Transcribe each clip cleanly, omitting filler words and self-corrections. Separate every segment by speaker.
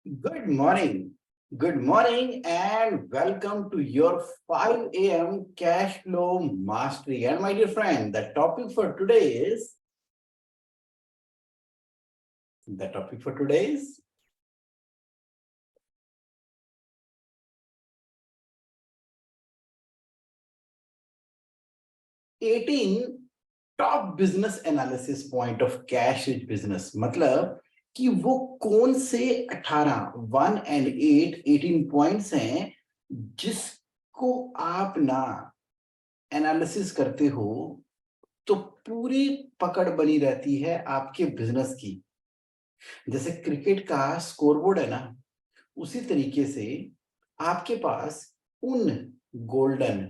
Speaker 1: Good morning, and welcome to your 5 a.m. cash flow mastery. And my dear friend, the topic for today is 18 top business analysis point of cash rich business. मतलब कि वो कौन से 18 points हैं जिसको आप ना analysis करते हो तो पूरी पकड़ बनी रहती है आपके बिजनेस की। जैसे क्रिकेट का स्कोरबोर्ड है ना, उसी तरीके से आपके पास उन गोल्डन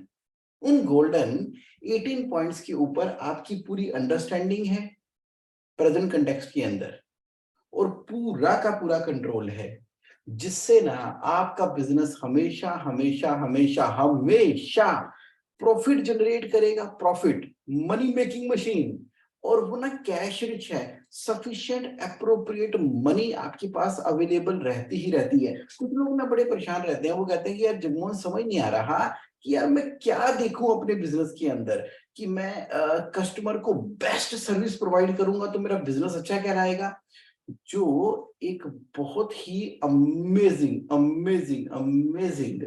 Speaker 1: उन गोल्डन 18 पॉइंट्स के ऊपर आपकी पूरी अंडरस्टैंडिंग है प्रेजेंट कंटेक्स्ट के अंदर, और पूरा का पूरा कंट्रोल है, जिससे ना आपका बिजनेस हमेशा हमेशा हमेशा हमेशा प्रॉफिट जनरेट करेगा। Profit, money making machine. और वो ना कैश रिच है, सफिशिएंट अप्रोप्रिएट मनी आपके पास अवेलेबल रहती ही रहती है। कुछ लोग ना बड़े परेशान रहते हैं, वो कहते हैं कि यार जगमोहन समझ नहीं आ रहा कि यार मैं क्या देखूं अपने बिजनेस के अंदर, कि मैं कस्टमर को बेस्ट सर्विस प्रोवाइड करूंगा तो मेरा बिजनेस अच्छा कहलाएगा। जो एक बहुत ही amazing amazing amazing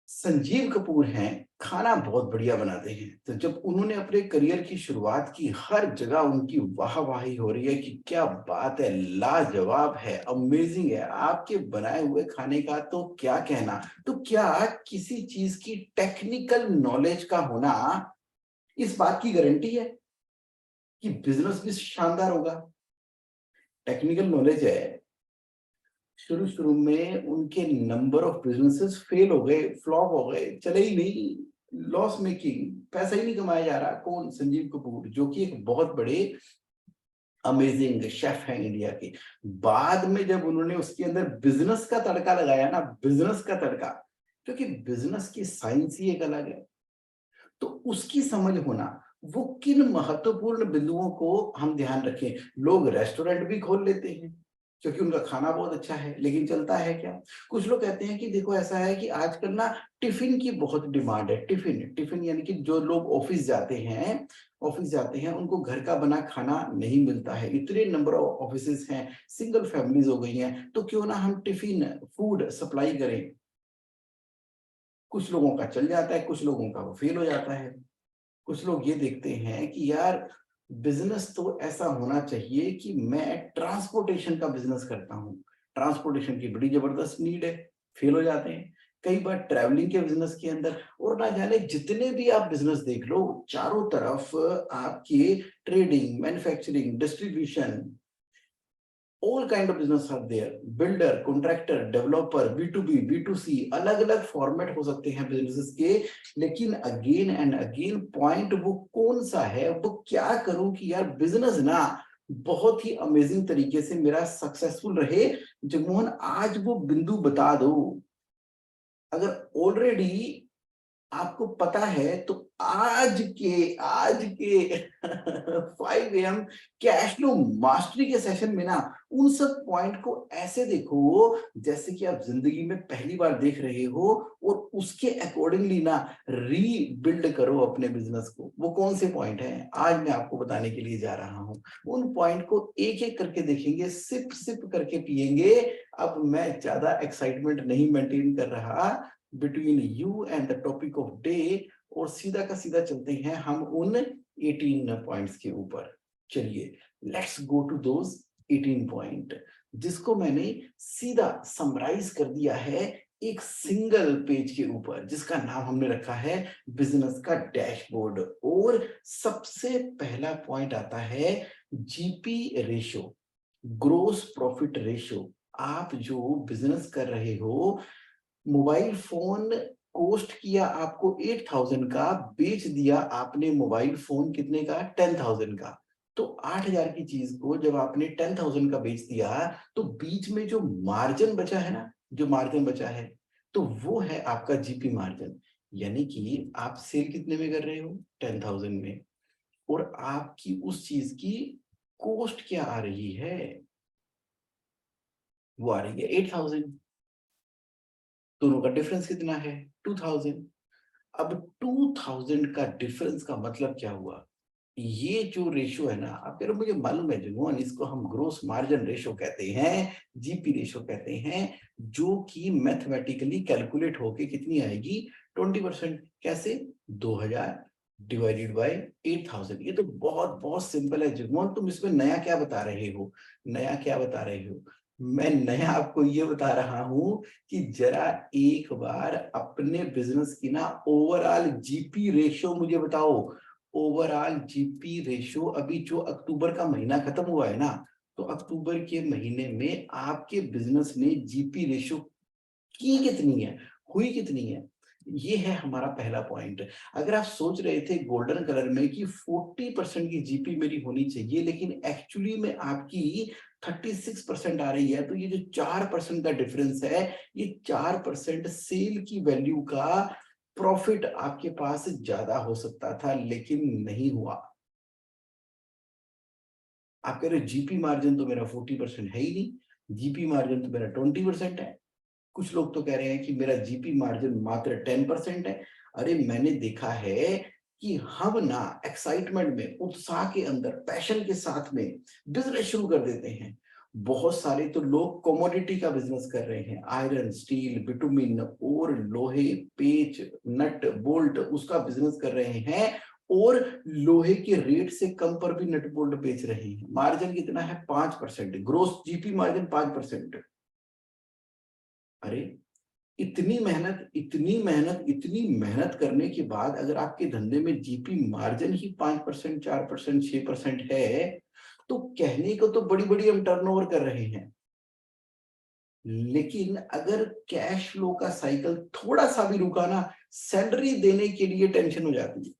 Speaker 1: Sanjeev Kapoor हैं, खाना बहुत बढ़िया बनाते हैं। तो जब उन्होंने अपने करियर की शुरुआत की, हर जगह उनकी वाहवाही हो रही है कि क्या बात है, लाजवाब है, अमेजिंग है, आपके बनाए हुए खाने का तो क्या कहना। तो क्या किसी चीज की टेक्निकल नॉलेज का होना इस बात की गारंटी है कि बिजनेस भी शानदार होगा? टेक्निकल नॉलेज है, शुरू शुरू में उनके नंबर ऑफ बिजनेसेस फेल हो गए, फ्लॉप हो गए, चले ही नहीं, लॉस मेकिंग, पैसा ही नहीं कमाया जा रहा। कौन? संजीव कपूर, जो कि एक बहुत बड़े अमेजिंग शेफ हैं इंडिया के। बाद में जब उन्होंने उसके अंदर बिजनेस का तड़का लगाया ना, बिजनेस का तड़का, क्योंकि बिजनेस की साइंस ही एक अलग है, तो उसकी समझ होना, वो किन महत्वपूर्ण बिंदुओं को हम ध्यान रखें। लोग रेस्टोरेंट भी खोल लेते हैं क्योंकि उनका खाना बहुत अच्छा है, लेकिन चलता है क्या? कुछ लोग कहते हैं कि देखो ऐसा है कि आजकल ना टिफिन की बहुत डिमांड है। टिफिन टिफिन यानी कि जो लोग ऑफिस जाते हैं उनको घर का बना खाना नहीं मिलता है। इतने नंबर ऑफ ऑफिसेज हैं, सिंगल फैमिलीज हो गई हैं, तो क्यों ना हम टिफिन फूड सप्लाई करें। कुछ लोगों का चल जाता है, कुछ लोगों का वो फेल हो जाता है। कुछ लोग ये देखते हैं कि यार बिजनेस तो ऐसा होना चाहिए कि मैं ट्रांसपोर्टेशन का बिजनेस करता हूँ, ट्रांसपोर्टेशन की बड़ी जबरदस्त नीड है, फेल हो जाते हैं। कई बार ट्रैवलिंग के बिजनेस के अंदर, और ना जाने जितने भी आप बिजनेस देख लो, चारों तरफ आपकी trading, manufacturing, distribution, all kind of business are there, builder, contractor, developer, B2B, B2C, अलग अलग फॉर्मेट हो सकते हैं बिजनेसेस के। लेकिन अगेन एंड अगेन पॉइंट वो कौन सा है, वो क्या करूं कि यार बिजनेस ना बहुत ही अमेजिंग तरीके से मेरा सक्सेसफुल रहे। जगमोहन आज वो बिंदु बता दो। अगर ऑलरेडी आपको पता है तो आज के 5 AM कैश फ्लो मास्टरी के सेशन में ना उन सब पॉइंट को ऐसे देखो जैसे कि आप जिंदगी में पहली बार देख रहे हो, और उसके अकॉर्डिंगली ना रीबिल्ड करो अपने बिजनेस को। वो कौन से पॉइंट हैं आज मैं आपको बताने के लिए जा रहा हूं। उन पॉइंट को एक एक करके देखेंगे, सिप सिप करके पिएंगे। अब मैं ज्यादा एक्साइटमेंट नहीं मेंटेन कर रहा between you and the topic of day, और सीधा का सीधा चलते हैं हम उन 18 पॉइंट्स के ऊपर। चलिए, let's go to those 18 point, जिसको मैंने सीधा समराइज कर दिया है एक सिंगल पेज के ऊपर, जिसका नाम हमने रखा है बिजनेस का डैशबोर्ड। और सबसे पहला पॉइंट आता है GP ratio, gross profit ratio. आप जो बिजनेस कर रहे हो, मोबाइल फोन कॉस्ट किया आपको 8,000 का, बेच दिया आपने मोबाइल फोन कितने का? 10,000 का। तो 8,000 की चीज को जब आपने 10,000 का बेच दिया, तो बीच में जो मार्जिन बचा है ना, जो मार्जिन बचा है, तो वो है आपका जीपी मार्जिन। यानी कि आप सेल कितने में कर रहे हो? 10,000 में, और आपकी उस चीज की कॉस्ट क्या आ रही है? वो आ रही है 8000। दोनों का डिफरेंस कितना है? 2000। अब 2000 का डिफरेंस का मतलब क्या हुआ? ये जो रेशो है ना, आप कह रहे हो मुझे मालूम है जुनून, इसको हम ग्रोस मार्जिन रेशो कहते हैं, जीपी रेशो कहते हैं, जो कि मैथमेटिकली कैलकुलेट होके कितनी आएगी? 20%। कैसे? 2000 डिवाइडेड बाय 8000। ये तो बहुत बहुत सिंपल है जुनून, तुम इसमें नया क्या बता रहे हो? नया क्या बता रहे हो? मैं नया आपको ये बता रहा हूं कि जरा एक बार अपने बिजनेस की ना ओवरऑल जीपी रेशो मुझे बताओ। ओवरऑल जीपी रेशो अभी जो अक्टूबर का महीना खत्म हुआ है ना, तो अक्टूबर के महीने में आपके बिजनेस ने जीपी रेशो की कितनी है, हुई कितनी है? ये है हमारा पहला पॉइंट। अगर आप सोच रहे थे गोल्डन कलर में कि 40% की जीपी मेरी होनी चाहिए, लेकिन एक्चुअली में आपकी 36% आ रही है, तो ये जो 4% का डिफरेंस है, ये 4% सेल की वैल्यू का प्रॉफिट आपके पास ज्यादा हो सकता था, लेकिन नहीं हुआ। आप कह रहे जीपी मार्जिन तो मेरा 40% है ही नहीं, जीपी मार्जिन तो मेरा 20% है। कुछ लोग तो कह रहे हैं कि मेरा जीपी मार्जिन मात्र 10% है। अरे मैंने देखा है कि हम ना एक्साइटमेंट में, उत्साह के अंदर, पैशन के साथ में बिजनेस शुरू कर देते हैं। बहुत सारे तो लोग कमोडिटी का बिजनेस कर रहे हैं, आयरन, स्टील, बिटुमिन और लोहे, पेच, नट बोल्ट, उसका बिजनेस कर रहे हैं, और लोहे के रेट से कम पर भी नट बोल्ट बेच रहे हैं। मार्जिन कितना है? 5%। Gross GP margin 5%। अरे इतनी मेहनत, इतनी मेहनत, इतनी मेहनत करने के बाद अगर आपके धंधे में जीपी मार्जिन ही 5%, 4%, 6% है, तो कहने को तो बड़ी बड़ी हम टर्नओवर कर रहे हैं, लेकिन अगर कैश फ्लो का साइकिल थोड़ा सा भी रुका ना, सैलरी देने के लिए टेंशन हो जाती है।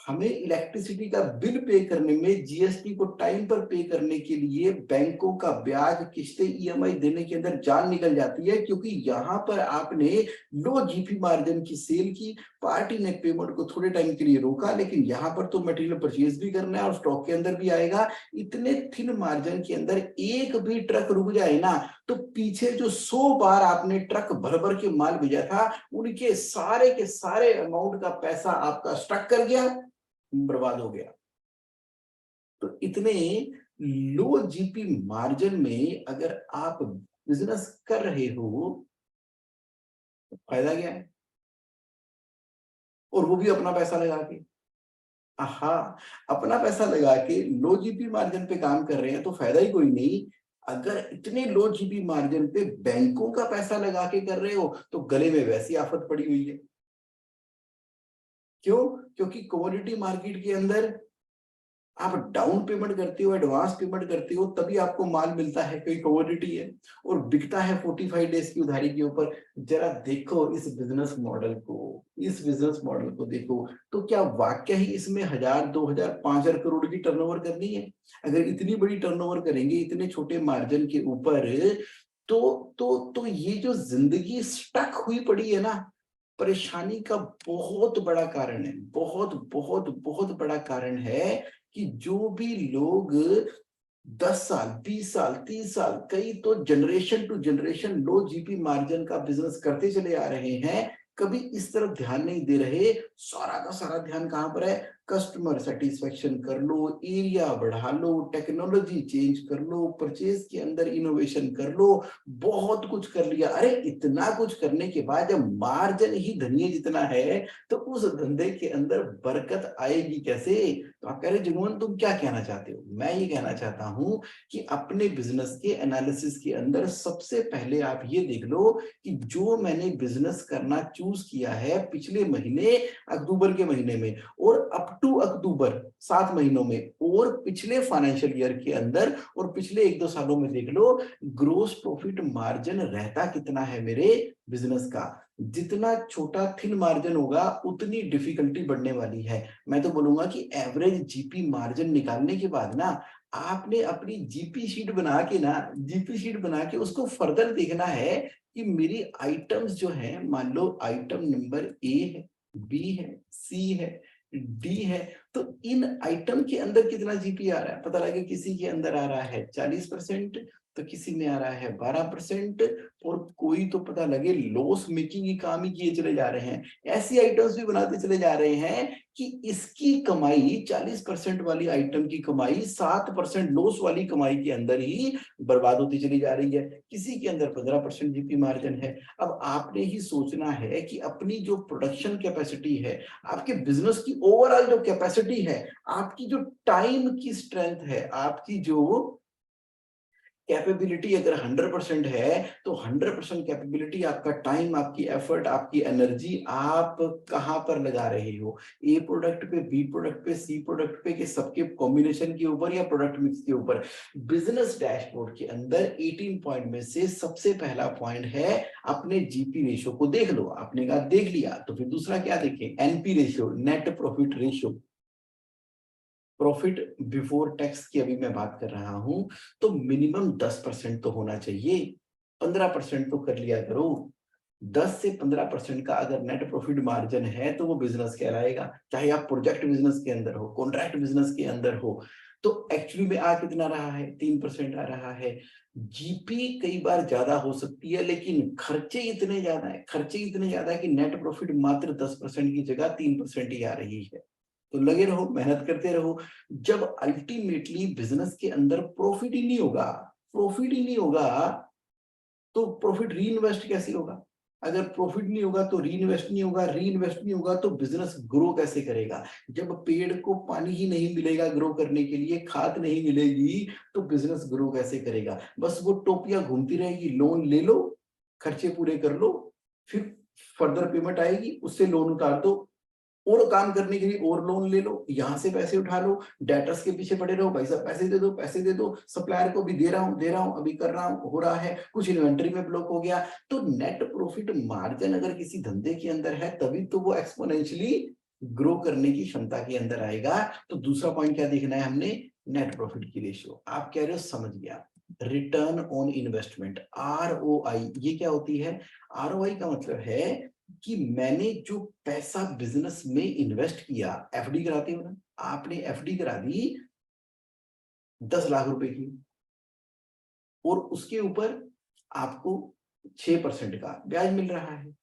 Speaker 1: हमें इलेक्ट्रिसिटी का बिल पे करने में, जीएसटी को टाइम पर पे करने के लिए बैंकों का ब्याज, किस्तें, ईएमआई देने के अंदर जान निकल जाती है, क्योंकि यहाँ पर आपने लो जीपी मार्जिन की सेल की, पार्टी ने पेमेंट को थोड़े टाइम के लिए रोका, लेकिन यहाँ पर तो मटेरियल परचेज भी करना है और स्टॉक के अंदर भी आएगा। इतने थिन मार्जिन के अंदर एक भी ट्रक रुक जाए ना, तो पीछे जो 100 बार आपने ट्रक भर भर के माल भेजा था, उनके सारे के सारे अमाउंट का पैसा आपका स्टक कर गया, बर्बाद हो गया। तो इतने लो जीपी मार्जिन में अगर आप बिजनेस कर रहे हो, तो फायदा क्या है? और वो भी अपना पैसा लगा के। आहा, अपना पैसा लगा के लो जीपी मार्जिन पे काम कर रहे हैं तो फायदा ही कोई नहीं। अगर इतने लो जीपी मार्जिन पे बैंकों का पैसा लगा के कर रहे हो, तो गले में वैसी आफत पड़ी हुई है। क्यों? क्योंकि कमोडिटी मार्केट के अंदर आप डाउन पेमेंट करते हो, एडवांस पेमेंट करते हो, तभी आपको माल मिलता है, कोई कमोडिटी है, और बिकता है 45 डेज की उधारी के ऊपर। जरा देखो इस बिजनेस मॉडल को, इस बिजनेस मॉडल को देखो, तो क्या वाकई ही इसमें 1000, 2000, 5000 करोड़ की टर्नओवर करनी है? अगर इतनी बड़ी टर्नओवर करेंगे इतने छोटे मार्जिन के ऊपर, तो ये जो जिंदगी स्टक हुई पड़ी है ना, परेशानी का बहुत बड़ा कारण है, बहुत बहुत बहुत बड़ा कारण है कि जो भी लोग 10 साल, 20 साल, 30 साल, कई तो generation to generation low GP margin का बिजनेस करते चले आ रहे हैं, कभी इस तरफ ध्यान नहीं दे रहे। सारा का सारा ध्यान कहां पर है? कस्टमर सेटिस्फेक्शन कर लो, एरिया बढ़ा लो, टेक्नोलॉजी चेंज कर लो, परचेज के अंदर इनोवेशन कर लो, बहुत कुछ कर लिया। अरे इतना कुछ करने के बाद जब मार्जिन ही धनिये जितना है, तो उस धंधे के अंदर बरकत आएगी कैसे? तो आप कह रहे जुनून तुम क्या कहना चाहते हो? मैं ये कहना चाहता हूं कि अपने बिजनेस के एनालिसिस के अंदर सबसे पहले आप ये देख लो कि जो मैंने बिजनेस करना चूज किया है पिछले महीने, अक्टूबर के महीने में, और अप टू अक्टूबर 7 महीनों में, और पिछले फाइनेंशियल ईयर के अंदर, और पिछले 1-2 सालों में देख लो, ग्रोस प्रॉफिट मार्जिन रहता कितना है मेरे बिजनेस का। जितना छोटा थिन मार्जिन होगा उतनी डिफिकल्टी बढ़ने वाली है। मैं तो बोलूंगा कि एवरेज जीपी मार्जिन निकालने के बाद ना, आपने अपनी जीपी शीट बना के ना, जीपी शीट बना के उसको फर्दर देखना है कि मेरी आइटम्स जो है, मान लो आइटम नंबर ए है, बी है, सी है, डी है, तो इन आइटम के अंदर कितना जीपी आ रहा है पता लगे, किसी के अंदर आ रहा है 40%, तो किसी में आ रहा है 12%, और कोई तो पता लगे लॉस मेकिंग ही काम ही किए चले जा रहे हैं। ऐसी आइटम्स भी बनाते चले जा रहे हैं कि इसकी कमाई 40% वाली आइटम की कमाई 7% लॉस वाली कमाई के अंदर ही बर्बाद होती चली जा रही है। किसी के अंदर 15% जीपी मार्जिन है। अब आपने ही सोचना है कि अपनी जो प्रोडक्शन कैपेसिटी है, आपके बिजनेस की ओवरऑल जो कैपेसिटी है, आपकी जो टाइम की स्ट्रेंथ है, आपकी जो कैपेबिलिटी अगर 100% है, तो 100% कैपेबिलिटी, आपका टाइम, आपकी एफर्ट, आपकी एनर्जी आप कहां पर लगा रहे हो? ए प्रोडक्ट पे, बी प्रोडक्ट पे, सी प्रोडक्ट पे, कि सबके कॉम्बिनेशन के ऊपर या प्रोडक्ट मिक्स के ऊपर? बिजनेस डैशबोर्ड के अंदर 18 पॉइंट में से सबसे पहला पॉइंट है अपने जीपी रेशियो को देख लो। आपने कहा देख लिया, तो फिर दूसरा क्या देखें? NP ratio, net profit ratio, profit before tax की अभी मैं बात कर रहा हूं। तो मिनिमम 10% तो होना चाहिए, 15% तो कर लिया करो। 10 से 15% का अगर नेट प्रॉफिट मार्जिन है तो वो बिजनेस कहलाएगा, चाहे आप प्रोजेक्ट बिजनेस के अंदर हो, कॉन्ट्रैक्ट बिजनेस के अंदर हो। तो एक्चुअली में आ कितना रहा है? 3% आ रहा है। जीपी कई बार ज्यादा हो सकती है, लेकिन खर्चे इतने ज्यादा है, खर्चे इतने ज्यादा है कि नेट प्रॉफिट मात्र 10% की जगह 3% ही आ रही है। तो लगे रहो, मेहनत करते रहो। जब अल्टीमेटली बिजनेस के अंदर प्रॉफिट ही नहीं होगा, प्रॉफिट ही नहीं होगा, तो प्रॉफिट री इन्वेस्ट कैसे होगा? अगर प्रॉफिट नहीं होगा तो री इन्वेस्ट नहीं होगा, री इन्वेस्ट नहीं होगा तो बिजनेस ग्रो कैसे करेगा? जब पेड़ को पानी ही नहीं मिलेगा ग्रो करने के लिए, खाद नहीं मिलेगी, तो बिजनेस ग्रो कैसे करेगा? बस वो टोपियां घूमती रहेगी, लोन ले लो, खर्चे पूरे कर लो, फिर फर्दर पेमेंट आएगी, उससे लोन उतार दो, और काम करने के लिए और लोन ले लो, यहां से पैसे उठा लो, डेटर्स के पीछे पड़े रहो, भाई साहब पैसे दे दो, पैसे दे दो, सप्लायर को भी दे रहा हूं, अभी कर रहा हूं, हो रहा है, कुछ इन्वेंटरी में ब्लॉक हो गया। तो नेट प्रॉफिट मार्जिन अगर किसी धंधे के अंदर है, तभी तो वो एक्सपोनेंशियली ग्रो करने की क्षमता के अंदर आएगा। तो दूसरा पॉइंट क्या देखना है हमने? नेट प्रॉफिट की रेशियो। आप कह रहे हो समझ गया, रिटर्न ऑन इन्वेस्टमेंट, आरओआई, ये क्या होती है? आरओआई का मतलब है कि मैंने जो पैसा बिजनेस में इन्वेस्ट किया, एफडी कराते हो ना, आपने एफडी करा दी 10 लाख रुपए की, और उसके ऊपर आपको 6% का ब्याज मिल रहा है।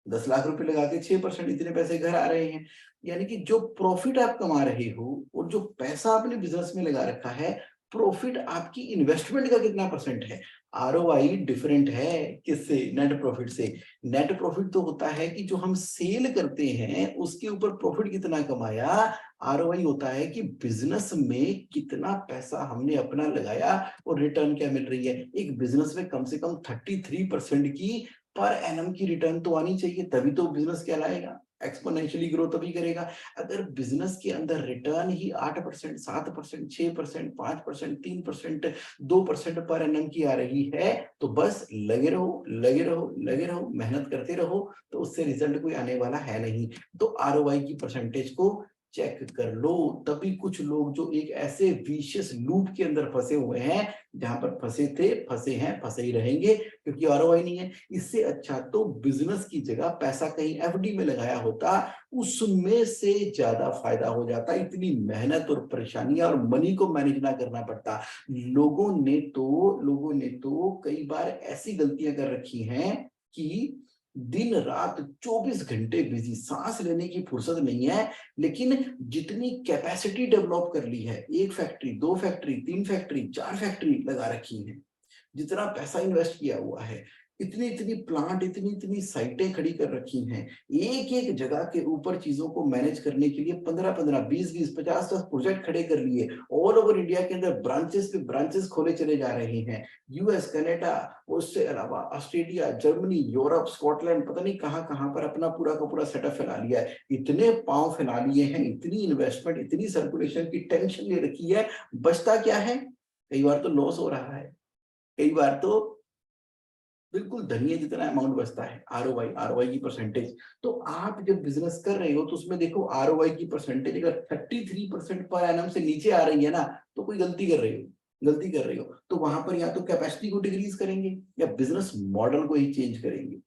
Speaker 1: 10 लाख रुपए लगा के 6%, इतने पैसे घर आ रहे हैं। यानी कि जो प्रॉफिट आप कमा रहे हो और जो पैसा आपने बिजनेस में लगा रखा है, प्रॉफिट आपकी इन्वेस्टमेंट का कितना परसेंट है? आरओआई डिफरेंट है किससे? नेट प्रॉफिट से। नेट प्रॉफिट तो होता है कि जो हम सेल करते हैं उसके ऊपर प्रॉफिट कितना कमाया। आरओआई होता है कि बिजनेस में कितना पैसा हमने अपना लगाया और रिटर्न क्या मिल रही है। एक बिजनेस में कम से कम 33% की पर एनम की रिटर्न तो आनी चाहिए, तभी तो बिजनेस कहलाएगा, एक्सपोनेंशियली ग्रो तभी करेगा। अगर बिजनेस के अंदर रिटर्न ही 8%, 7%, 6%, 5%, 3%, 2% पर एनम की आ रही है, तो बस लगे रहो, लगे रहो, लगे रहो, मेहनत करते रहो, तो उससे रिजल्ट कोई आने वाला है नहीं। तो आरओआई की परसेंटेज को चेक कर लो। तभी कुछ लोग जो एक ऐसे विशियस लूप के अंदर फंसे हुए हैं, जहां पर फंसे थे, फंसे हैं, फंसे ही रहेंगे, क्योंकि आरओआई नहीं है। इससे अच्छा तो बिजनेस की जगह पैसा कहीं एफडी में लगाया होता, उसमें से ज्यादा फायदा हो जाता। इतनी मेहनत और परेशानियां और मनी को मैनेज ना करना पड़ता। लोगों ने तो कई बार ऐसी गलतियां कर रखी हैं कि दिन रात 24 घंटे बिजी, सांस लेने की फुर्सत नहीं है, लेकिन जितनी कैपेसिटी डेवलप कर ली है, 1 फैक्ट्री, 2 फैक्ट्री, 3 फैक्ट्री, 4 फैक्ट्री लगा रखी है, जितना पैसा इन्वेस्ट किया हुआ है, इतनी इतनी प्लांट, इतनी इतनी साइटें खड़ी कर रखी हैं, एक एक जगह के ऊपर चीजों को मैनेज करने के लिए 15-15, 20-20, 50-50 प्रोजेक्ट खड़े कर लिए, ऑल ओवर इंडिया के अंदर ब्रांचेस पे ब्रांचेस खोले चले जा रहे हैं। यूएस, कनाडा, उससे अलावा ऑस्ट्रेलिया, जर्मनी, यूरोप, स्कॉटलैंड, पता नहीं कहां कहां पर अपना पूरा का पूरा सेटअप फैला लिया है। इतने पांव फैला लिए हैं, इतनी इन्वेस्टमेंट, इतनी सर्कुलेशन की टेंशन ले रखी है, बचता क्या है? कई बार तो लॉस हो रहा है, कई बार तो बिल्कुल धनिया जितना अमाउंट बचता है। आरओआई, आरओआई की परसेंटेज। तो आप जब बिजनेस कर रहे हो तो उसमें देखो आरओआई की परसेंटेज अगर 33% पर एनम से नीचे आ रही है ना, तो कोई गलती कर रहे हो, गलती कर रहे हो। तो वहां पर या तो कैपेसिटी को डिक्रीज करेंगे या बिजनेस मॉडल को ही चेंज करेंगे।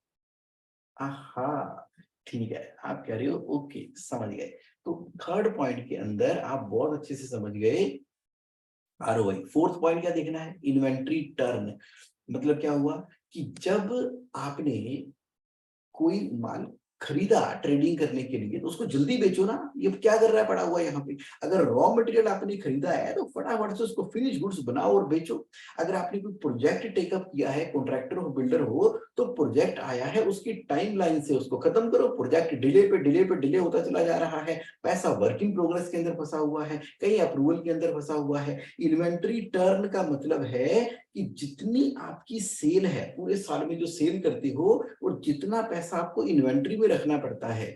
Speaker 1: आहा, ठीक है, आप कह रहे हो, ओके, समझ गए। तो थर्ड पॉइंट के अंदर आप बहुत अच्छे से समझ गए आरओआई। फोर्थ पॉइंट क्या देखना है, इन्वेंट्री टर्न। मतलब क्या हुआ कि जब आपने कोई माल खरीदा ट्रेडिंग करने के लिए तो उसको जल्दी बेचो ना। ये क्या कर रहा है पड़ा हुआ यहाँ पे, अगर रॉ मटेरियल आपने खरीदा है तो फटाफट से उसको फिनिश गुड्स बनाओ और बेचो। अगर आपने कोई प्रोजेक्ट टेकअप किया है, कॉन्ट्रैक्टर हो, बिल्डर हो, तो प्रोजेक्ट आया है उसकी टाइमलाइन से उसको खत्म करो। प्रोजेक्ट डिले पे डिले पे डिले होता चला जा रहा है, पैसा वर्क इन प्रोग्रेस के अंदर फंसा हुआ है, कहीं अप्रूवल के अंदर फंसा हुआ है। इन्वेंट्री टर्न का मतलब है कि जितनी आपकी सेल है, पूरे साल में जो सेल करते हो और जितना पैसा आपको इन्वेंट्री में रखना पड़ता है,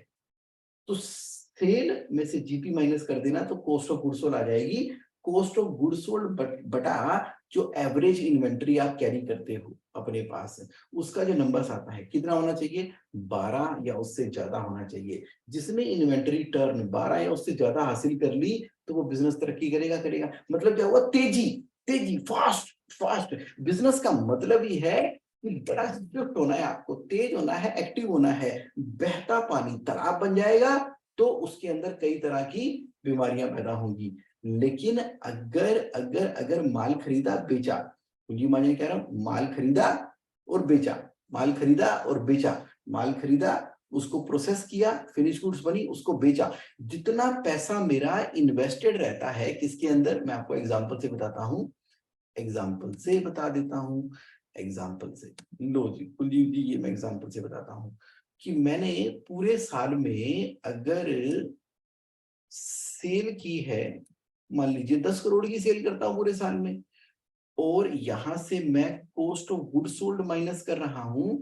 Speaker 1: तो सेल में से जीपी माइनस कर देना तो कॉस्ट ऑफ गुड्स सोल्ड आ जाएगी। कॉस्ट ऑफ गुड्स सोल्ड बटा जो एवरेज इन्वेंट्री आप कैरी करते हो अपने पास, उसका जो नंबर्स आता है कितना होना चाहिए, 12 या उससे ज्यादा होना चाहिए। जिसने इन्वेंट्री टर्न 12 या उससे ज्यादा हासिल कर ली तो वो बिजनेस तरक्की करेगा करेगा। मतलब क्या हुआ, तेजी, तेजी, फास्ट फास्ट। बिजनेस का मतलब ही है कि बड़ा स्विफ्ट होना है, आपको तेज होना है, एक्टिव होना है। बहता पानी तालाब बन जाएगा तो उसके अंदर कई तरह की बीमारियां पैदा होंगी। लेकिन अगर अगर अगर माल खरीदा बेचा, कुंजी माने कह रहा हूं, माल खरीदा और बेचा, माल खरीदा और बेचा, माल खरीदा, उसको प्रोसेस किया, फिनिश गुड्स बनी, उसको बेचा। जितना पैसा मेरा इन्वेस्टेड रहता है किसके अंदर, मैं आपको एग्जांपल से बताता हूं, एग्जाम्पल से बता देता हूं, एग्जाम्पल से। लो जी कुलदीप जी, ये मैं एग्जाम्पल से बताता हूं कि मैंने पूरे साल में अगर सेल की है, मान लीजिए 10 करोड़ की सेल करता हूं पूरे साल में, और यहां से मैं cost of good sold minus कर रहा हूं,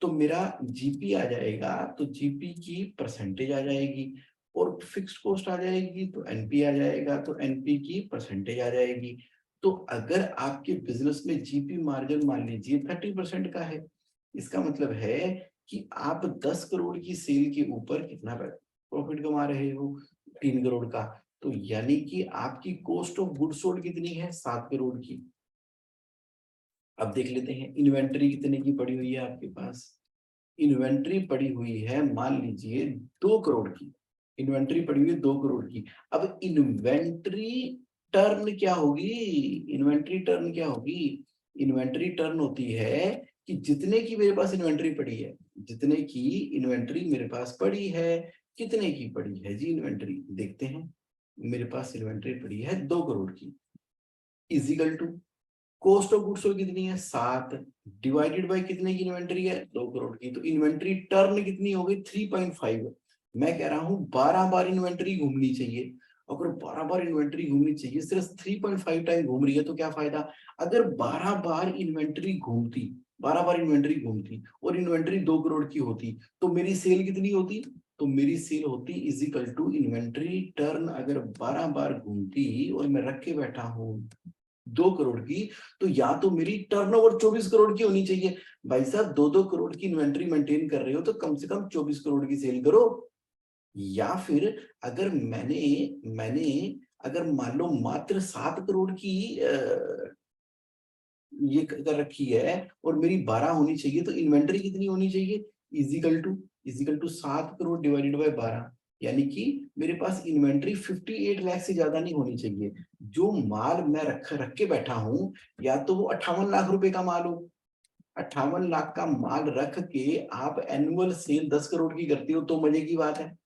Speaker 1: तो मेरा जीपी आ जाएगा, तो जीपी की परसेंटेज आ जाएगी, और फिक्स्ड कॉस्ट आ जाएगी तो एनपी आ जाएगा, तो एनपी की परसेंटेज आ जाएगी। तो अगर आपके बिजनेस में जीपी मार्जिन मान लीजिए 30% का है, इसका मतलब है कि आप 10 करोड़ की सेल के ऊपर कितना प्रॉफिट कमा रहे हो, 3 करोड़ का। तो यानी कि आपकी कॉस्ट ऑफ गुड सोल्ड कितनी है, 7 करोड़ की। अब देख लेते हैं इन्वेंट्री कितने की पड़ी हुई है आपके पास। इन्वेंट्री पड़ी हुई है मान लीजिए 2 करोड़ की, इन्वेंट्री पड़ी हुई है 2 करोड़ की। अब इन्वेंट्री टर्न क्या होगी, इन्वेंट्री टर्न क्या होगी, इन्वेंट्री टर्न होती है कि जितने की मेरे पास इन्वेंट्री पड़ी है, जितने की इन्वेंट्री मेरे पास पड़ी है, कितने की पड़ी है जी इन्वेंट्री, देखते हैं। मेरे पास इन्वेंट्री पड़ी है 2 करोड़ की, is equal to cost of goods sold कितनी है, 7, डिवाइडेड बाय कितने की इन्वेंट्री है, 2 करोड़ की। तो इन्वेंट्री टर्न कितनी हो गई, 3.5। मैं कह रहा हूं 12 बार इन्वेंट्री घूमनी चाहिए। अगर 12 बार इन्वेंट्री घूमनी चाहिए, सिर्फ 3.5 टाइम घूम रही है तो क्या फायदा। अगर 12 बार इन्वेंट्री घूमती, 12 बार इन्वेंट्री घूमती और इन्वेंट्री 2 करोड़ की होती, तो मेरी सेल कितनी होती, तो मेरी सेल होती इजिकल टू इन्वेंट्री टर्न। अगर 12 बार घूमती और मैं रख के बैठा हूं 2 करोड़ की, तो या तो मेरी टर्नओवर 24 करोड़ की होनी चाहिए। भाई साहब 2-2 करोड़ की इन्वेंट्री मेंटेन कर रहे हो तो कम से कम 24 करोड़ की सेल करो। या फिर अगर मैंने मैंने अगर मान लो मात्र 7 करोड़ की ये कर रखी है और मेरी 12 होनी चाहिए, तो इन्वेंट्री कितनी होनी चाहिए, is equal to 7 crore divided by 12, यानी कि मेरे पास इन्वेंट्री 58 लाख से ज्यादा नहीं होनी चाहिए। जो माल मैं रख के बैठा हूं, या तो वो 58 लाख रुपए का माल हो, 58 लाख का माल रख के आप एनुअल सेल 10 करोड़ की करते हो तो मजे की बात है।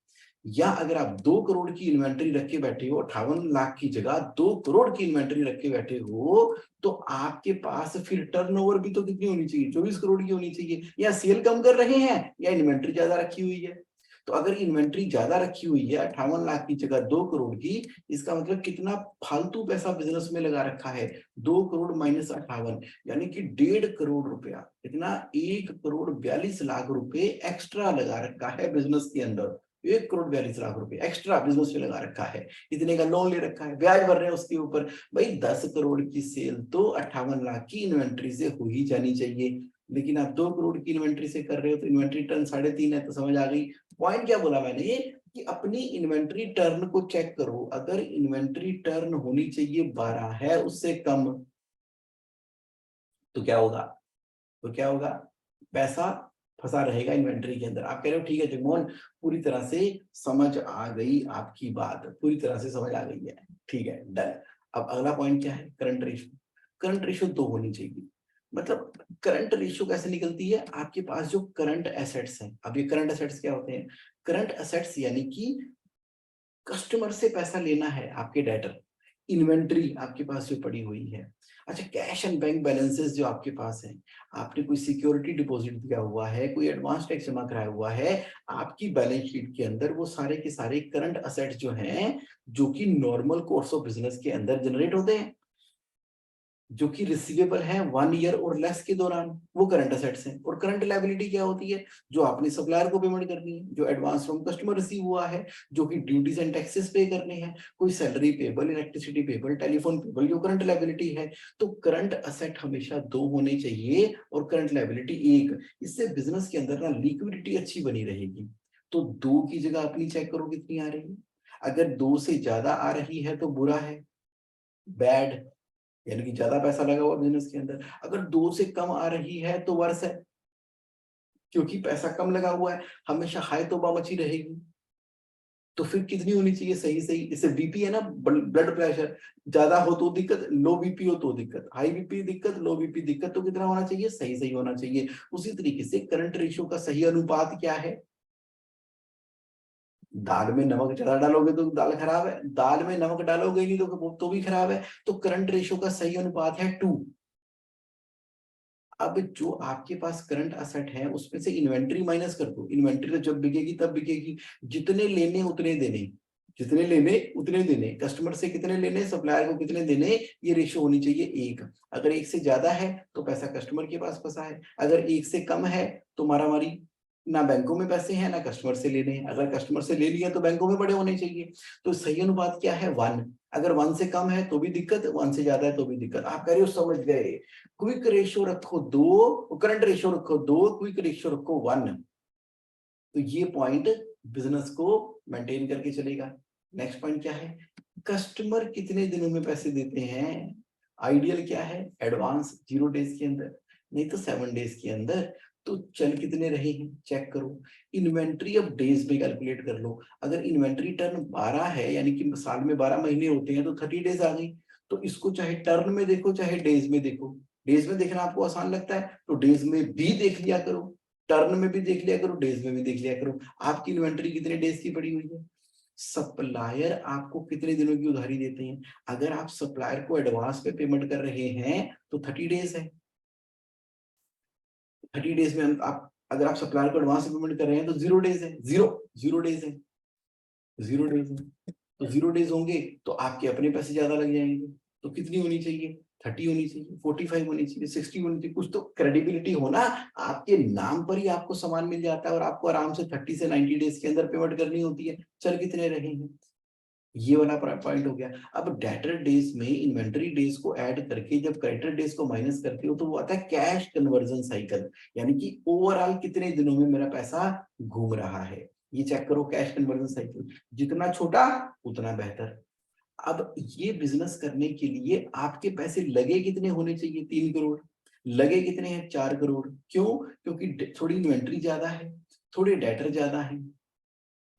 Speaker 1: या अगर आप 2 करोड़ की इन्वेंट्री रख के बैठे हो, 58 लाख की जगह 2 करोड़ की इन्वेंट्री रख के बैठे हो, तो आपके पास फिर टर्नओवर भी तो कितनी होनी चाहिए, 24 करोड़ की होनी चाहिए। या सेल कम कर रहे हैं या इन्वेंट्री ज्यादा रखी हुई है। तो अगर इन्वेंट्री ज्यादा रखी हुई है 58 लाख की जगह 2 करोड़ की, इसका मतलब कितना फालतू पैसा बिजनेस में लगा रखा है, 2 करोड़ माइनस 58, यानी कि 1.5 करोड़ रुपया, कितना, 1 करोड़ 42 लाख रुपए एक्स्ट्रा लगा रखा है बिजनेस के अंदर। 1 करोड़ 42 लाख रुपए एक्स्ट्रा बिजनेस में लगा रखा है, इतने का लोन ले रखा है, ब्याज भर रहे हैं उसके ऊपर। भाई 10 करोड़ की सेल तो 58 लाख की इन्वेंट्री से हो ही जानी चाहिए, लेकिन आप 2 करोड़ की इन्वेंट्री से कर रहे हो, तो इन्वेंट्री टर्न 3.5 है। तो समझ आ गई पॉइंट क्या बोला मैंने, कि अपनी इन्वेंट्री टर्न को चेक करो। अगर इन्वेंट्री टर्न होनी चाहिए 12 है उससे कम, तो क्या होगा, तो क्या होगा, पैसा फंसा रहेगा इन्वेंट्री के अंदर। आप कह रहे हो ठीक है जगमोहन, पूरी तरह से समझ आ गई आपकी बात, पूरी तरह से समझ आ गई है, ठीक है डन। अब अगला पॉइंट क्या है, करंट रेशियो। करंट रेशियो 2 होनी चाहिए। मतलब करंट रेशियो कैसे निकलती है, आपके पास जो करंट एसेट्स हैं, अब ये करंट एसेट्स क्या होते हैं, करंट एसेट्स यानी कि कस्टमर से पैसा लेना है आपके डेटर, इन्वेंट्री आपके पास जो पड़ी हुई है, अच्छा कैश एंड बैंक बैलेंसेस जो आपके पास है, आपने कोई सिक्योरिटी डिपॉजिट दिया हुआ है, कोई एडवांस टैक्स जमा कराया हुआ है, आपकी बैलेंस शीट के अंदर वो सारे के सारे करंट असेट्स जो हैं, जो कि नॉर्मल कोर्स ऑफ बिजनेस के अंदर जनरेट होते हैं, जो कि रिसीवेबल है 1 ईयर और लेस के दौरान, वो करंट असेट्स हैं। और करंट लायबिलिटी क्या होती है, जो आपने सप्लायर को पेमेंट करनी है, जो एडवांस फ्रॉम कस्टमर रिसीव हुआ है, जो कि ड्यूटीज एंड टैक्सेस पे करने हैं, कोई salary payable, electricity payable, telephone payable, जो करंट लायबिलिटी है। तो करंट असेट हमेशा 2 होने चाहिए और करंट लायबिलिटी 1। इससे बिजनेस के अंदर ना लिक्विडिटी अच्छी बनी रहेगी। तो 2 की जगह अपनी चेक करो कितनी आ रही है। अगर 2 से ज्यादा आ रही है तो बुरा है, बैड, यानी कि ज्यादा पैसा लगा हुआ बिजनेस के अंदर। अगर 2 से कम आ रही है तो वर्ष है, क्योंकि पैसा कम लगा हुआ है, हमेशा हाई तौबा मची रहेगी। तो फिर कितनी होनी चाहिए, सही सही, इससे बीपी है ना, ब्लड प्रेशर, ज्यादा हो तो दिक्कत, लो बीपी हो तो दिक्कत, हाई बीपी दिक्कत, लो बीपी दिक्कत। तो कितना होना चाहिए, सही सही होना चाहिए। उसी तरीके से करंट रेशियो का सही अनुपात क्या है, दाल में नमक ज्यादा डालोगे तो दाल खराब है, दाल में नमक डालोगे नहीं तो भी खराब है। तो करंट रेशियो का सही अनुपात है 2। अब जो आपके पास करंट असेट है उसमें से इन्वेंट्री माइनस कर दो, इन्वेंट्री तो जब बिकेगी तब बिकेगी, जितने लेने उतने देने, जितने लेने उतने देने, कस्टमर से कितने लेने, सप्लायर को कितने देने, ये रेशियो होनी चाहिए 1। अगर 1 से ज्यादा है तो पैसा कस्टमर के पास फंसा है, अगर 1 से कम है तो मारामारी, ना बैंकों में पैसे हैं ना कस्टमर से लेने हैं, अगर कस्टमर से ले लिया तो बैंकों में बड़े होने चाहिए। तो सही अनुपात क्या है, 1। अगर 1 से कम है तो भी दिक्कत, 1 से ज्यादा है तो भी दिक्कत। आप कह रहे हो समझ गए, क्विक रेशियो रखो 2, करंट रेशियो रखो 2, क्विक रेशियो रखो 1। तो ये पॉइंट बिजनेस को मेंटेन करके चलेगा। नेक्स्ट पॉइंट क्या है, कस्टमर कितने दिनों में पैसे देते हैं। आइडियल क्या है, एडवांस 0 डेज के अंदर, नहीं तो 7 डेज के अंदर। तो चल कितने रहे हैं चेक करो, इन्वेंट्री अब डेज में कैलकुलेट कर लो। अगर इन्वेंट्री टर्न 12 है, यानी कि साल में 12 महीने होते हैं, तो 30 डेज आ गई। तो इसको चाहे टर्न में देखो चाहे डेज में देखो, डेज में देखना आपको आसान लगता है तो डेज में भी देख लिया करो, टर्न में भी देख लिया करो, डेज में भी देख लिया करो। आपकी इन्वेंटरी कितने डेज की पड़ी हुई है, सप्लायर आपको कितने दिनों की उधारी देते हैं। अगर आप सप्लायर को एडवांस पे पेमेंट कर रहे हैं तो 30 डेज है, 30 डेज में आप अगर आप सप्लायर को एडवांस पे पेमेंट कर रहे हैं तो 0 डेज है, जीरो डेज है, 0 डेज है। तो 0 डेज होंगे तो आपके अपने पैसे ज्यादा लग जाएंगे। तो कितनी होनी चाहिए, 30 होनी चाहिए, 45 होनी चाहिए, 60 होनी चाहिए। कुछ तो क्रेडिबिलिटी हो ना, आपके नाम पर ही आपको सामान मिल जाता है और आपको आराम से 30 से 90 डेज के अंदर पेमेंट करनी होती है। चल कितने रहे हैं, ये वाला पॉइंट हो गया। अब डेटर डेज में इन्वेंटरी डेज को ऐड करके जब क्रेडिटर डेज को माइनस करते हो तो वो आता है कैश कन्वर्जन साइकिल, यानी कि ओवरऑल कितने दिनों में मेरा पैसा घूम रहा है। ये चेक करो कैश कन्वर्जन साइकिल, जितना छोटा उतना बेहतर। अब ये बिजनेस करने के लिए आपके पैसे लगे कितने होने चाहिए, 3 करोड़, लगे कितने हैं 4 करोड़। क्यों, क्योंकि थोड़ी इन्वेंट्री ज्यादा है, थोड़े डेटर ज्यादा है,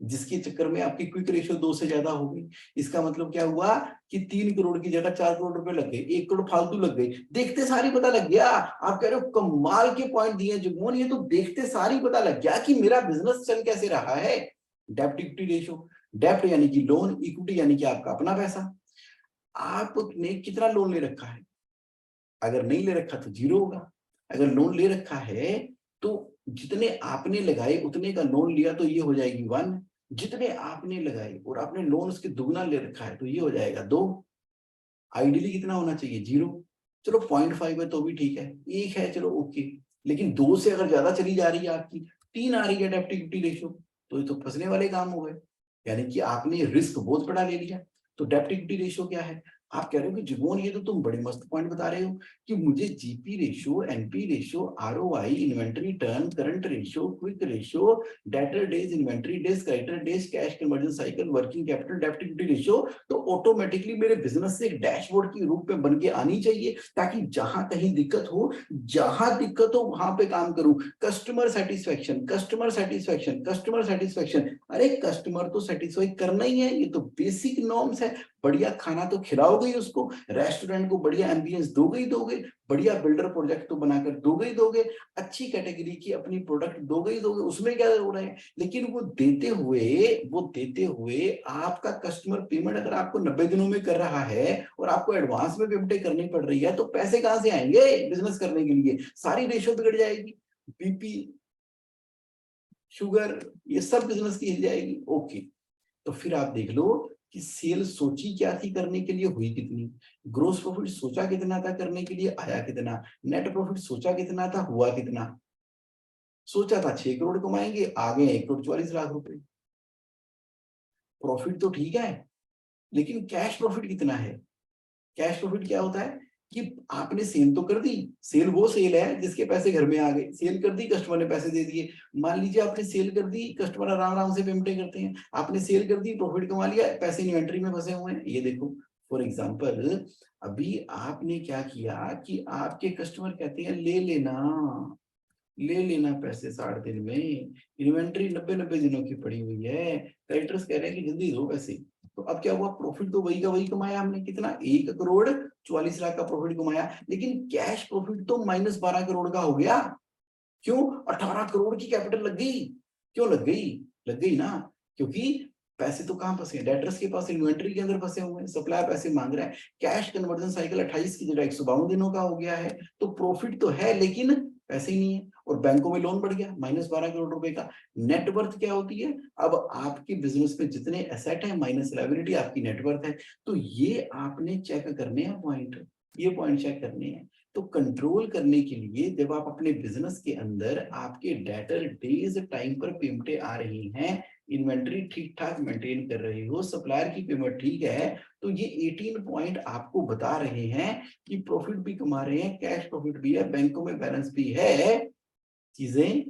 Speaker 1: जिसके चक्कर में आपकी क्विक रेशियो 2 से ज्यादा हो गई। इसका मतलब क्या हुआ कि 3 करोड़ की जगह 4 करोड़ रुपए लग गए, 1 करोड़ फालतू लग गई, देखते सारी पता लग गया। आप कह रहे हो कमाल के पॉइंट दिए जुगमोहन, ये तो देखते सारी पता लग गया कि मेरा बिजनेस चल कैसे रहा है। डेप्ट इक्विटी रेशियो, डेप्ट यानी कि लोन, इक्विटी यानी कि आपका अपना पैसा, आपने कितना लोन ले रखा है। अगर नहीं ले रखा तो 0 होगा, अगर लोन ले रखा है तो जितने आपने लगाए उतने का लोन लिया तो ये हो जाएगी 1, जितने आपने लगाए और आपने लोन उसके दुगना ले रखा है तो ये हो जाएगा 2। आइडियली कितना होना चाहिए, 0। चलो 0.5 है तो भी ठीक है, 1 है चलो ओके, लेकिन 2 से अगर ज्यादा चली जा रही है आपकी, 3 आ रही है डेप्ट इक्विटी रेशियो, तो ये तो फंसने वाले काम हो गए, यानी कि आपने रिस्क बहुत बड़ा ले लिया। तो डेप्ट इक्विटी रेशियो क्या है, आप कह रहे हो कि जीवन ये तो तुम बड़े मस्त पॉइंट बता रहे हो कि मुझे GP ratio, NP ratio, ROI, inventory turn, current ratio, quick ratio, debtor days, inventory days, creditor days, cash conversion cycle, working capital, डेब्ट इक्विटी रेशियो तो ऑटोमेटिकली मेरे बिजनेस से एक डैशबोर्ड के रूप में बन के आनी चाहिए, ताकि जहां कहीं दिक्कत हो, वहां पे काम करूं। Customer satisfaction, customer satisfaction, customer satisfaction, अरे कस्टमर तो सेटिस्फाई करना ही है, ये तो बेसिक नॉर्म्स है। बढ़िया खाना तो खिलाओगे ही उसको, रेस्टोरेंट को बढ़िया एम्बियंस दोगे ही दोगे, बढ़िया बिल्डर प्रोजेक्ट तो बनाकर दोगे ही दोगे, अच्छी कैटेगरी की अपनी प्रोडक्ट दोगे ही दोगे, उसमें क्या हो रहा है। लेकिन वो देते हुए आपका कस्टमर पेमेंट अगर आपको 90 दिनों में कर रहा है और आपको एडवांस में पेमेंट करनी पड़ रही है, तो पैसे कहां से आएंगे बिजनेस करने के लिए। सारी रेशियो बिगड़ जाएगी, बीपी, शुगर, ये सब बिजनेस की हिल जाएगी। ओके, तो फिर आप देख लो कि सेल सोची क्या थी करने के लिए, हुई कितनी, ग्रोस प्रॉफिट सोचा कितना था करने के लिए, आया कितना, नेट प्रॉफिट सोचा कितना था, हुआ कितना। सोचा था 6 करोड़ कमाएंगे, आ गए 1 करोड़ 44 लाख रुपए। प्रॉफिट तो ठीक है, लेकिन कैश प्रॉफिट कितना है। कैश प्रॉफिट क्या होता है कि आपने सेल तो कर दी, सेल वो सेल है जिसके पैसे घर में आ गए, सेल कर दी, कस्टमर ने पैसे दे दिए। मान लीजिए आपने सेल कर दी, कस्टमर आराम आराम से पेमेंट करते हैं, आपने सेल कर दी, प्रॉफिट कमा लिया, पैसे इन्वेंटरी में फंसे हुए हैं। ये देखो फॉर एग्जांपल, अभी आपने क्या किया कि आपके कस्टमर कहते हैं ले लेना पैसे 60 दिन में, इन्वेंटरी 90 दिनों की पड़ी हुई है, क्रेडिटर्स कह रहे हैं कि जल्दी दो पैसे। तो अब क्या हुआ, प्रॉफिट तो वही का वही कमाया हमने, कितना, 1 करोड़ 44 लाख का प्रॉफिट कमाया, लेकिन कैश प्रॉफिट तो -12 करोड़ का हो गया। क्यों, 18 करोड़ की कैपिटल लग गई। क्यों लग गई, लग गई ना, क्योंकि पैसे तो कहां फंसे हैं, डेटर्स के पास इन्वेंटरी के अंदर फंसे हुए हैं, सप्लायर पैसे मांग रहा है, कैश कन्वर्जन साइकिल 28 की जगह 152 दिनों का हो गया है। तो प्रॉफिट तो है लेकिन पैसे ही नहीं है, और बैंकों में लोन बढ़ गया -12 करोड़ रुपए का। नेटवर्थ क्या होती है, अब आपके बिजनेस में जितने एसेट है माइनस लायबिलिटी आपकी नेटवर्थ है। तो ये आपने चेक करने हैं पॉइंट, ये पॉइंट चेक करने हैं। तो कंट्रोल करने के लिए जब आप अपने बिजनेस के अंदर आपके डेटर डेज टाइम पर पेमेंटें आ रही हैं, इन्वेंटरी ठीक ठाक मेंटेन कर रहे हो, सप्लायर की पेमेंट ठीक है, तो ये 18 पॉइंट आपको बता रहे हैं कि प्रॉफिट भी कमा रहे हैं, कैश प्रॉफिट भी है, बैंकों में बैलेंस भी है, चीजें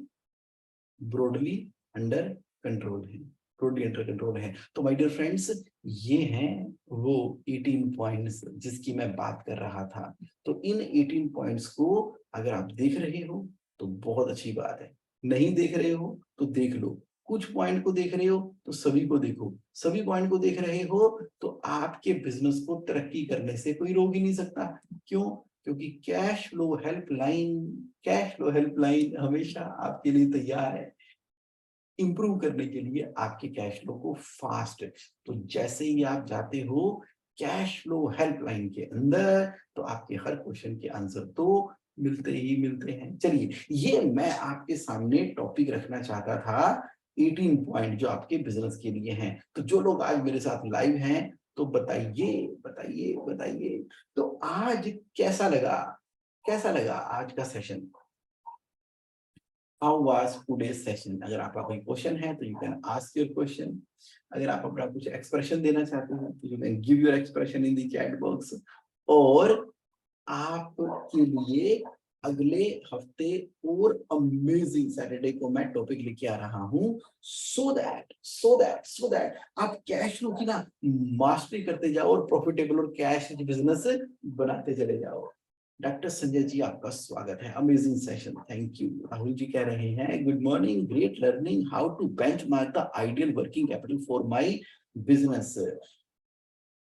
Speaker 1: ब्रॉडली अंडर कंट्रोल है, ब्रॉडली अंडर कंट्रोल है। तो माय डियर फ्रेंड्स, ये हैं वो 18 पॉइंट्स जिसकी मैं बात कर रहा था। तो इन 18 पॉइंट्स को अगर आप देख रहे हो तो बहुत अच्छी बात है, नहीं देख रहे हो तो देख लो, कुछ पॉइंट को देख रहे हो तो सभी को देखो, सभी पॉइंट को देख रहे हो तो आपके बिजनेस को तरक्की करने से कोई रोक ही नहीं सकता। क्यों, क्योंकि कैश फ्लो हेल्पलाइन हमेशा आपके लिए तैयार है, इंप्रूव करने के लिए आपके कैश फ्लो को फास्ट। तो जैसे ही आप जाते हो कैश फ्लो हेल्पलाइन के अंदर, तो आपके हर क्वेश्चन के आंसर तो मिलते ही मिलते हैं। चलिए, ये मैं आपके सामने टॉपिक रखना चाहता था, 18 पॉइंट जो आपके बिजनेस के लिए हैं। तो जो लोग आज मेरे साथ लाइव हैं, तो बताइए बताइए बताइए, तो आज कैसा लगा, कैसा लगा आज का session. How was today's session? अगर आपका कोई क्वेश्चन है तो you can ask your question. अगर आप अपना कुछ एक्सप्रेशन देना चाहते हैं तो you can give your expression in the chat box. और आपके लिए अगले हफ्ते और अमेजिंग सैटरडे को मैं टॉपिक लेके आ रहा हूं, सो दैट आप कैश फ्लो की ना मास्टरी करते जाओ और प्रॉफिटेबल और कैश बिजनेस बनाते चले जाओ। डॉक्टर संजय जी, आपका स्वागत है, amazing session, thank you. Rahul ji कह रहे हैं good morning, great learning how to benchmark the ideal working capital for my business.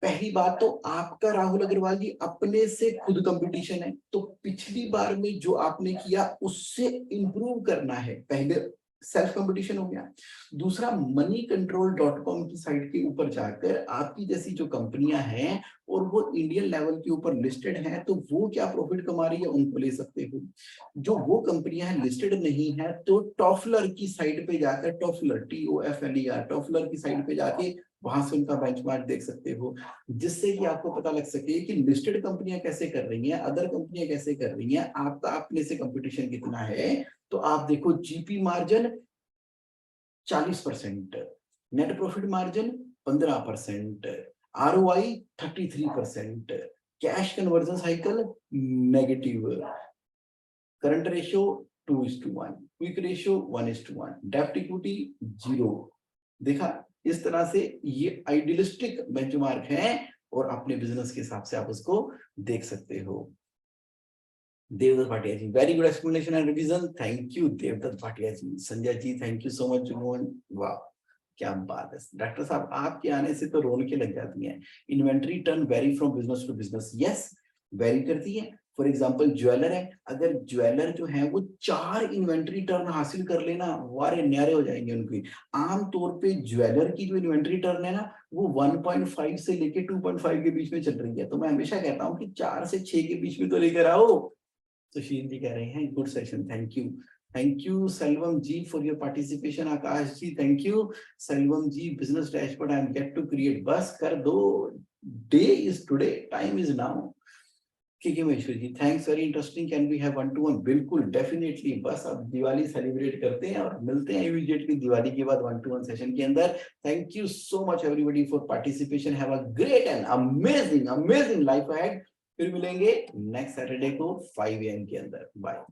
Speaker 1: पहली बात तो आपका राहुल अग्रवाल जी अपने से खुद कंपटीशन है, तो पिछली बार में जो आपने किया उससे इंप्रूव करना है, पहले सेल्फ कंपटीशन हो गया। दूसरा, moneycontrol.com की साइट के ऊपर जाकर आपकी जैसी जो कंपनियां हैं और वो इंडियन लेवल के ऊपर लिस्टेड हैं, तो वो क्या प्रॉफिट कमा रही है उनको ले सकते हो। जो वो कंपनियां हैं लिस्टेड नहीं है, तो टॉफलर की साइट पे जाकर, टॉफलर TOFLER, टॉफलर की साइट पे जाके वहां से उनका बेंचमार्क देख सकते हो, जिससे कि आपको पता लग सके कि लिस्टेड कंपनियां कैसे कर रही हैं, अदर कंपनियां कैसे कर रही हैं, आपका अपने से कंपटीशन कितना है। तो आप देखो, GP margin 40%, net profit margin 15%, ROI 33%, cash conversion cycle negative, current ratio 2:1, quick ratio 1:1, डेप्ट इक्विटी 0। देखा, इस तरह से ये आइडियलिस्टिक बेंचमार्क है और अपने बिजनेस के हिसाब से आप उसको देख सकते हो। Devdutt Bhatia ji, very good explanation and revision, thank you Devdutt Bhatia ji. Sanjay ji, thank you so much. वाह, क्या बात है डॉक्टर साहब, आपके आने से तो रौनकें लग जाती हैं। Inventory turn vary from business to business, yes vary करती है। फॉर एग्जांपल ज्वेलर है, अगर ज्वेलर जो है वो 4 इन्वेंटरी टर्न हासिल कर लेना, वारे न्यारे हो जाएंगे उनकी। आमतौर पे ज्वेलर की जो इन्वेंटरी टर्न है ना, वो 1.5 से लेके 2.5 के बीच में चल रही है। तो मैं हमेशा कहता हूँ कि 4 से 6 के बीच में तो लेकर आओ। सुशील जी कह रहे हैं good session, thank you Selvam ji for your participation. Aakash ji thank you. Selvam ji, business dashboard I am get to create, बस कर दो, day is today, time is now. ठीक है Maheshwar ji, thanks, very interesting, can we have 1-to-1? बिल्कुल डेफिनेटली, बस अब दिवाली सेलिब्रेट करते हैं और मिलते हैं इमीडिएटली दिवाली के बाद 1-to-1 सेशन के अंदर। Thank you so much everybody for participation, have a great and amazing life ahead. फिर मिलेंगे नेक्स्ट सैटरडे को 5 AM के अंदर। बाय।